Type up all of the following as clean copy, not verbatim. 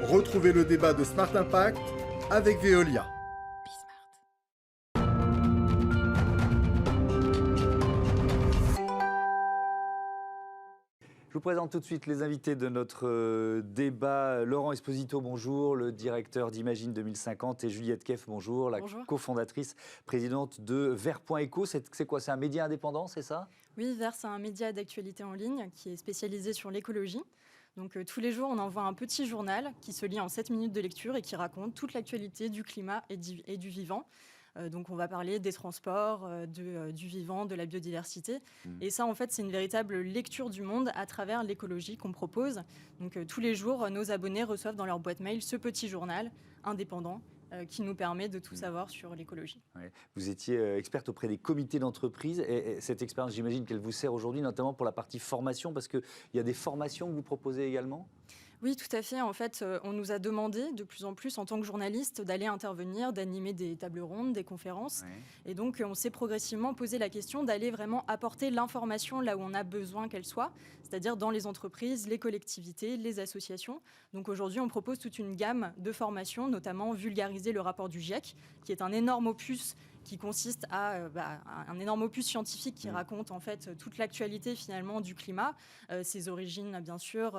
Retrouvez le débat de Smart Impact avec Veolia. Je vous présente tout de suite les invités de notre débat. Laurent Esposito, bonjour, le directeur d'Imagine 2050, et Juliette Keff, bonjour, la cofondatrice, présidente de Vert.eco. C'est quoi, c'est un média indépendant, c'est ça? Oui, Vert, c'est un média d'actualité en ligne qui est spécialisé sur l'écologie. Donc tous les jours, on envoie un petit journal qui se lit en 7 minutes de lecture et qui raconte toute l'actualité du climat et du vivant. Donc on va parler des transports, du vivant, de la biodiversité. Et ça, en fait, c'est une véritable lecture du monde à travers l'écologie qu'on propose. Donc tous les jours, nos abonnés reçoivent dans leur boîte mail ce petit journal indépendant qui nous permet de tout savoir sur l'écologie. Ouais. Vous étiez experte auprès des comités d'entreprise, et cette expérience, j'imagine qu'elle vous sert aujourd'hui, notamment pour la partie formation, parce qu'il y a des formations que vous proposez également? Oui, tout à fait. En fait, on nous a demandé de plus en plus, en tant que journaliste, d'aller intervenir, d'animer des tables rondes, des conférences. Ouais. Et donc, on s'est progressivement posé la question d'aller vraiment apporter l'information là où on a besoin qu'elle soit, c'est-à-dire dans les entreprises, les collectivités, les associations. Donc aujourd'hui, on propose toute une gamme de formations, notamment vulgariser le rapport du GIEC, qui est un énorme opus qui consiste à un énorme opus scientifique qui raconte en fait toute l'actualité finalement du climat, ses origines bien sûr,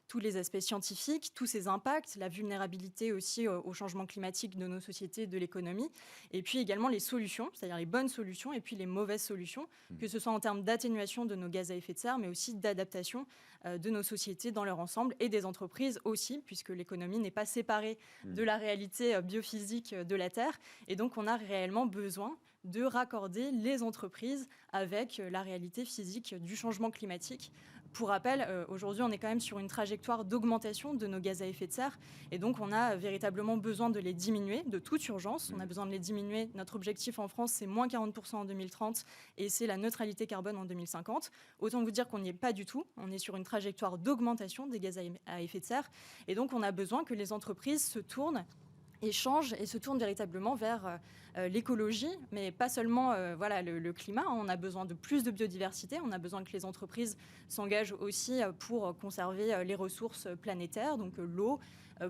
tous les aspects scientifiques, tous ses impacts, la vulnérabilité aussi au changement climatique de nos sociétés, de l'économie, et puis également les solutions, c'est-à-dire les bonnes solutions et puis les mauvaises solutions, que ce soit en termes d'atténuation de nos gaz à effet de serre, mais aussi d'adaptation de nos sociétés dans leur ensemble et des entreprises aussi, puisque l'économie n'est pas séparée de la réalité biophysique de la Terre, et donc on a réellement besoin de raccorder les entreprises avec la réalité physique du changement climatique. Pour rappel, aujourd'hui, on est quand même sur une trajectoire d'augmentation de nos gaz à effet de serre, et donc on a véritablement besoin de les diminuer de toute urgence. On a besoin de les diminuer. Notre objectif en France, c'est moins 40% en 2030, et c'est la neutralité carbone en 2050. Autant vous dire qu'on n'y est pas du tout. On est sur une trajectoire d'augmentation des gaz à effet de serre, et donc on a besoin que les entreprises se tournent et changent et se tournent véritablement vers l'écologie, mais pas seulement le climat. On a besoin de plus de biodiversité, on a besoin que les entreprises s'engagent aussi pour conserver les ressources planétaires, donc l'eau,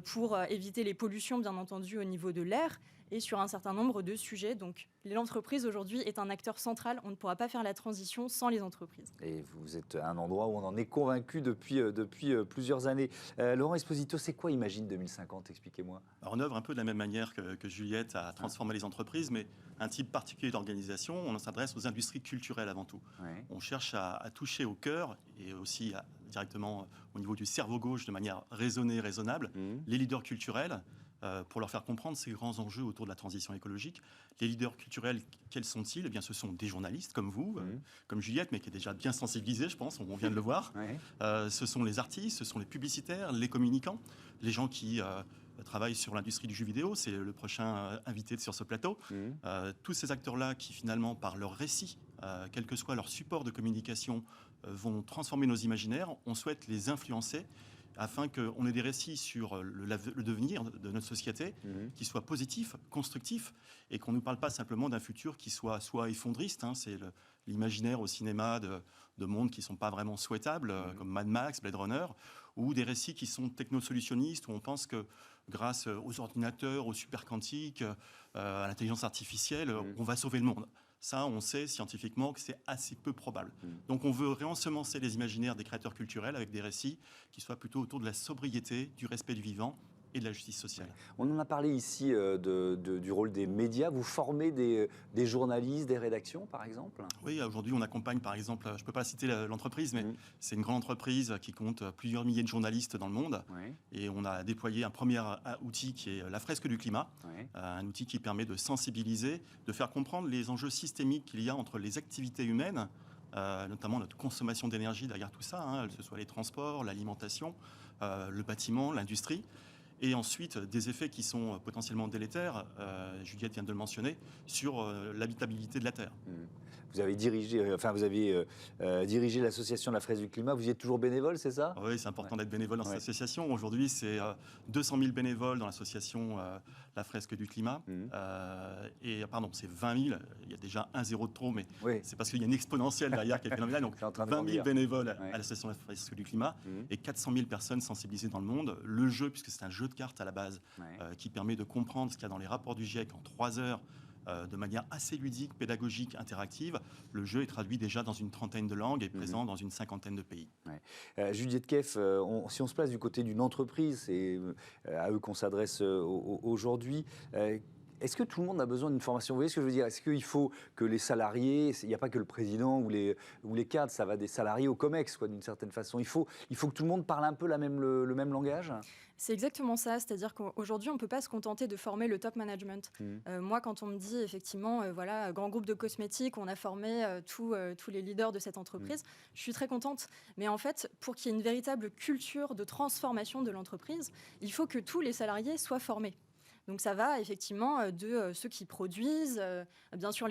pour éviter les pollutions, bien entendu, au niveau de l'air, et sur un certain nombre de sujets. Donc l'entreprise aujourd'hui est un acteur central. On ne pourra pas faire la transition sans les entreprises. Et vous êtes à un endroit où on en est convaincu depuis plusieurs années. Laurent Esposito, c'est quoi Imagine 2050? Expliquez-moi. Alors, on œuvre un peu de la même manière que Juliette à transformer les entreprises, mais un type particulier d'organisation. On s'adresse aux industries culturelles avant tout. Ouais. On cherche à toucher au cœur et aussi directement au niveau du cerveau gauche de manière raisonnée, raisonnable, les leaders culturels, pour leur faire comprendre ces grands enjeux autour de la transition écologique. Les leaders culturels, quels sont-ils? Eh bien, ce sont des journalistes comme vous, comme Juliette, mais qui est déjà bien sensibilisée, je pense, on vient de le voir. Ce sont les artistes, ce sont les publicitaires, les communicants, les gens qui travaillent sur l'industrie du jeu vidéo, c'est le prochain invité sur ce plateau. Tous ces acteurs-là qui, finalement, par leur récit, quel que soit leur support de communication, vont transformer nos imaginaires. On souhaite les influencer afin qu'on ait des récits sur le devenir de notre société qui soient positifs, constructifs, et qu'on ne nous parle pas simplement d'un futur qui soit effondriste. C'est l'imaginaire au cinéma de mondes qui ne sont pas vraiment souhaitables, comme Mad Max, Blade Runner, ou des récits qui sont technosolutionnistes, où on pense que grâce aux ordinateurs, aux superquantiques, à l'intelligence artificielle, on va sauver le monde. Ça, on sait scientifiquement que c'est assez peu probable. Donc on veut réensemencer les imaginaires des créateurs culturels avec des récits qui soient plutôt autour de la sobriété, du respect du vivant et de la justice sociale. On en a parlé ici du rôle des médias. Vous formez des journalistes, des rédactions, par exemple? Oui, aujourd'hui, on accompagne, par exemple, je ne peux pas citer l'entreprise, mais c'est une grande entreprise qui compte plusieurs milliers de journalistes dans le monde. Et on a déployé un premier outil qui est la fresque du climat, un outil qui permet de sensibiliser, de faire comprendre les enjeux systémiques qu'il y a entre les activités humaines, notamment notre consommation d'énergie derrière tout ça, que ce soit les transports, l'alimentation, le bâtiment, l'industrie. Et ensuite, des effets qui sont potentiellement délétères, Juliette vient de le mentionner, sur l'habitabilité de la Terre. Vous avez dirigé, dirigé l'association de la Fraise du Climat. Vous y êtes toujours bénévole, c'est ça? Oui, c'est important d'être bénévole dans cette association. Aujourd'hui, c'est 200 000 bénévoles dans l'association la fresque du climat. Pardon, c'est 20 000. Il y a déjà un zéro de trop, mais c'est parce qu'il y a une exponentielle derrière qui est phénoménale. Donc 20 000 bénévoles à l'association de la fresque du climat et 400 000 personnes sensibilisées dans le monde. Le jeu, puisque c'est un jeu de cartes à la base, qui permet de comprendre ce qu'il y a dans les rapports du GIEC en 3 heures, de manière assez ludique, pédagogique, interactive. Le jeu est traduit déjà dans une trentaine de langues et présent dans une 50aine de pays. Juliette Keff, si on se place du côté d'une entreprise, c'est à eux qu'on s'adresse aujourd'hui. Est-ce que tout le monde a besoin d'une formation? Vous voyez ce que je veux dire? Est-ce qu'il faut que les salariés, il n'y a pas que le président ou les cadres, ça va des salariés au COMEX, d'une certaine façon. Il faut que tout le monde parle un peu le même langage? C'est exactement ça, c'est-à-dire qu'aujourd'hui, on ne peut pas se contenter de former le top management. Moi, quand on me dit, effectivement, grand groupe de cosmétiques, on a formé tous les leaders de cette entreprise, je suis très contente. Mais en fait, pour qu'il y ait une véritable culture de transformation de l'entreprise, il faut que tous les salariés soient formés. Donc ça va effectivement de ceux qui produisent, bien sûr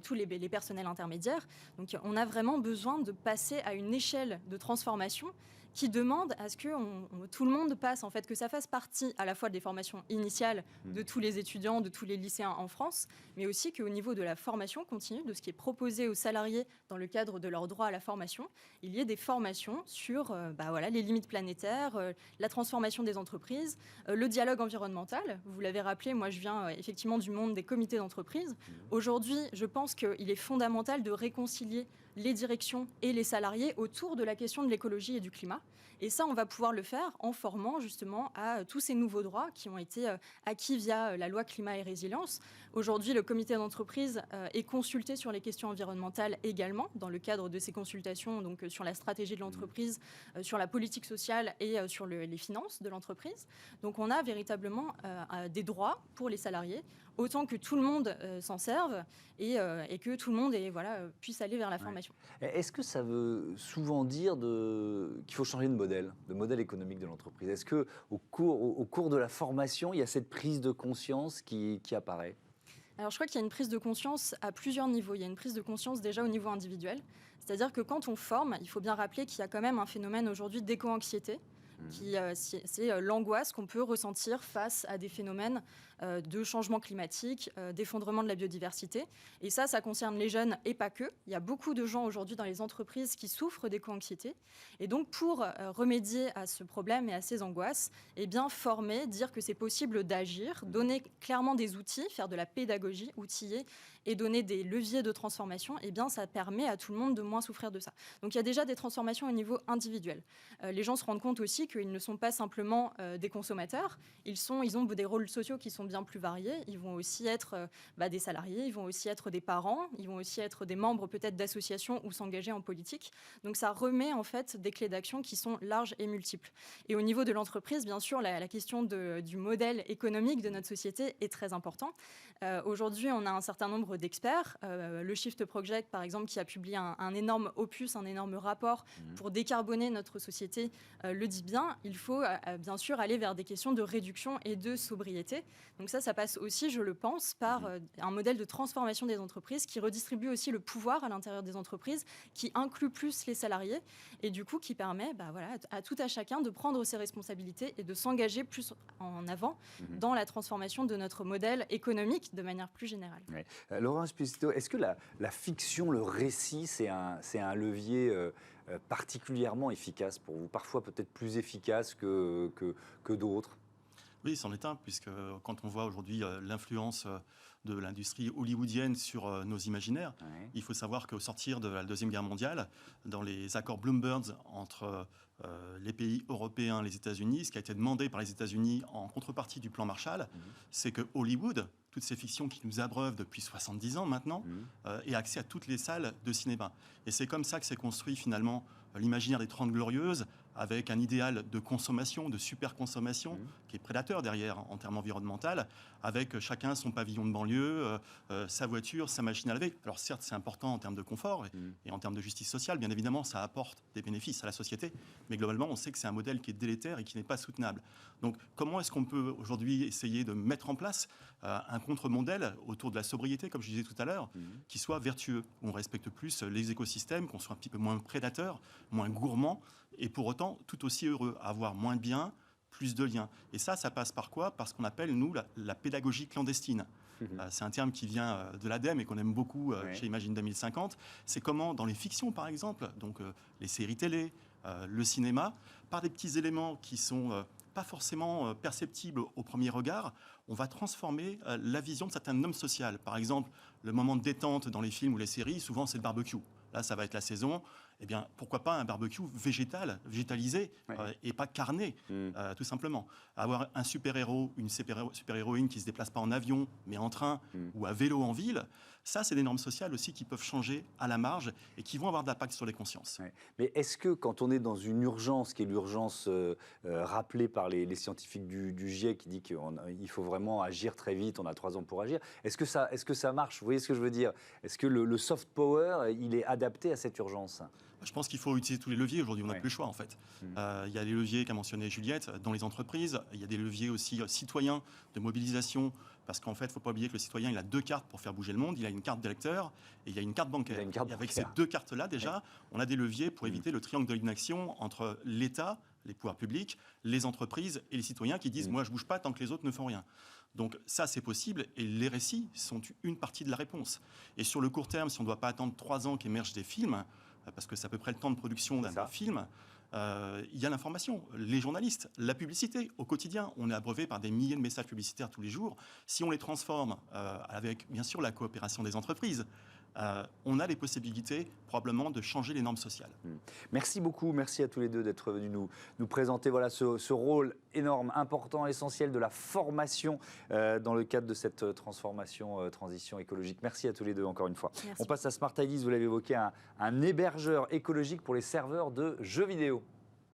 tous les personnels intermédiaires. Donc on a vraiment besoin de passer à une échelle de transformation qui demande à ce que tout le monde passe, en fait, que ça fasse partie à la fois des formations initiales de tous les étudiants, de tous les lycéens en France, mais aussi qu'au niveau de la formation continue, de ce qui est proposé aux salariés dans le cadre de leur droit à la formation, il y ait des formations sur les limites planétaires, la transformation des entreprises, le dialogue environnemental. Vous l'avez rappelé, moi je viens effectivement du monde des comités d'entreprise. Aujourd'hui, je pense qu'il est fondamental de réconcilier les directions et les salariés autour de la question de l'écologie et du climat. Et ça, on va pouvoir le faire en formant justement à tous ces nouveaux droits qui ont été acquis via la loi climat et résilience. Aujourd'hui, le comité d'entreprise est consulté sur les questions environnementales également, dans le cadre de ces consultations, donc sur la stratégie de l'entreprise, sur la politique sociale et sur les finances de l'entreprise. Donc on a véritablement des droits pour les salariés, autant que tout le monde s'en serve et que tout le monde puisse aller vers la formation. Est-ce que ça veut souvent dire qu'il faut changer de modèle économique de l'entreprise? Est-ce qu'au cours de la formation, il y a cette prise de conscience qui apparaît? Alors je crois qu'il y a une prise de conscience à plusieurs niveaux. Il y a une prise de conscience déjà au niveau individuel. C'est-à-dire que quand on forme, il faut bien rappeler qu'il y a quand même un phénomène aujourd'hui d'éco-anxiété. C'est l'angoisse qu'on peut ressentir face à des phénomènes de changement climatique, d'effondrement de la biodiversité. Et ça concerne les jeunes et pas que. Il y a beaucoup de gens aujourd'hui dans les entreprises qui souffrent d'éco-anxiété. Et donc, pour remédier à ce problème et à ces angoisses, former, dire que c'est possible d'agir, donner clairement des outils, faire de la pédagogie, outiller et donner des leviers de transformation, ça permet à tout le monde de moins souffrir de ça. Donc, il y a déjà des transformations au niveau individuel. Les gens se rendent compte aussi qu'ils ne sont pas simplement des consommateurs. Ils ont des rôles sociaux qui sont bien plus variés. Ils vont aussi être des salariés, ils vont aussi être des parents, ils vont aussi être des membres peut-être d'associations ou s'engager en politique. Donc ça remet en fait des clés d'action qui sont larges et multiples. Et au niveau de l'entreprise, bien sûr, la question du modèle économique de notre société est très important. Aujourd'hui, on a un certain nombre d'experts. Le Shift Project, par exemple, qui a publié un énorme opus, un énorme rapport pour décarboner notre société, le dit bien. Il faut bien sûr aller vers des questions de réduction et de sobriété. Donc ça passe aussi, je le pense, par un modèle de transformation des entreprises qui redistribue aussi le pouvoir à l'intérieur des entreprises, qui inclut plus les salariés et du coup qui permet à tout à chacun de prendre ses responsabilités et de s'engager plus en avant dans la transformation de notre modèle économique de manière plus générale. Laurent Esposito, est-ce que la fiction, le récit, c'est un levier particulièrement efficace pour vous, parfois peut-être plus efficace que d'autres? Oui, c'en est un, puisque quand on voit aujourd'hui l'influence de l'industrie hollywoodienne sur nos imaginaires, il faut savoir qu'au sortir de la Deuxième Guerre mondiale, dans les accords Bloomberg entre les pays européens et les États-Unis, ce qui a été demandé par les États-Unis en contrepartie du plan Marshall, c'est que Hollywood, toutes ces fictions qui nous abreuvent depuis 70 ans maintenant, ait accès à toutes les salles de cinéma. Et c'est comme ça que s'est construit finalement l'imaginaire des 30 Glorieuses, avec un idéal de consommation, de super-consommation, qui est prédateur derrière en termes environnementaux, avec chacun son pavillon de banlieue, sa voiture, sa machine à laver. Alors certes, c'est important en termes de confort et en termes de justice sociale, bien évidemment, ça apporte des bénéfices à la société, mais globalement, on sait que c'est un modèle qui est délétère et qui n'est pas soutenable. Donc comment est-ce qu'on peut aujourd'hui essayer de mettre en place un contre-modèle autour de la sobriété, comme je disais tout à l'heure, qui soit vertueux, où on respecte plus les écosystèmes, qu'on soit un petit peu moins prédateur, moins gourmand, et pour autant tout aussi heureux, avoir moins de biens, plus de liens. Et ça passe par quoi? Par ce qu'on appelle, nous, la pédagogie clandestine. C'est un terme qui vient de l'ADEME et qu'on aime beaucoup chez Imagine 2050. C'est comment, dans les fictions, par exemple, donc les séries télé, le cinéma, par des petits éléments qui sont pas forcément perceptibles au premier regard, on va transformer la vision de certaines normes sociales. Par exemple, le moment de détente dans les films ou les séries, souvent c'est le barbecue. Là, ça va être la saison. Eh bien, pourquoi pas un barbecue végétalisé et pas carné, tout simplement. Avoir un super-héros, une super-héroïne qui ne se déplace pas en avion, mais en train ou à vélo en ville, ça, c'est des normes sociales aussi qui peuvent changer à la marge et qui vont avoir de l'impact sur les consciences. Mais est-ce que quand on est dans une urgence, qui est l'urgence rappelée par les scientifiques du GIEC, qui dit qu'il faut vraiment agir très vite, on a 3 ans pour agir, est-ce que ça marche? Vous voyez ce que je veux dire? Est-ce que le soft power, il est adapté à cette urgence? Je pense qu'il faut utiliser tous les leviers. Aujourd'hui, on n'a plus le choix, en fait. Il y a les leviers qu'a mentionné Juliette dans les entreprises. Il y a des leviers aussi citoyens de mobilisation. Parce qu'en fait, il ne faut pas oublier que le citoyen, il a 2 cartes pour faire bouger le monde. Il a une carte d'électeur et il y a une carte bancaire. Et avec ces 2 cartes-là, déjà, on a des leviers pour éviter le triangle de l'inaction entre l'État, les pouvoirs publics, les entreprises et les citoyens qui disent « moi, je ne bouge pas tant que les autres ne font rien ». Donc ça, c'est possible, et les récits sont une partie de la réponse. Et sur le court terme, si on ne doit pas attendre 3 ans qu'émergent des films, parce que c'est à peu près le temps de production d'un film, il y a l'information, les journalistes, la publicité au quotidien. On est abreuvé par des milliers de messages publicitaires tous les jours. Si on les transforme avec, bien sûr, la coopération des entreprises, on a les possibilités probablement de changer les normes sociales. Merci beaucoup, merci à tous les deux d'être venus nous présenter ce rôle énorme, important, essentiel de la formation dans le cadre de cette transformation, transition écologique. Merci à tous les deux encore une fois. Merci. On passe à Smart Ideas, vous l'avez évoqué, un hébergeur écologique pour les serveurs de jeux vidéo.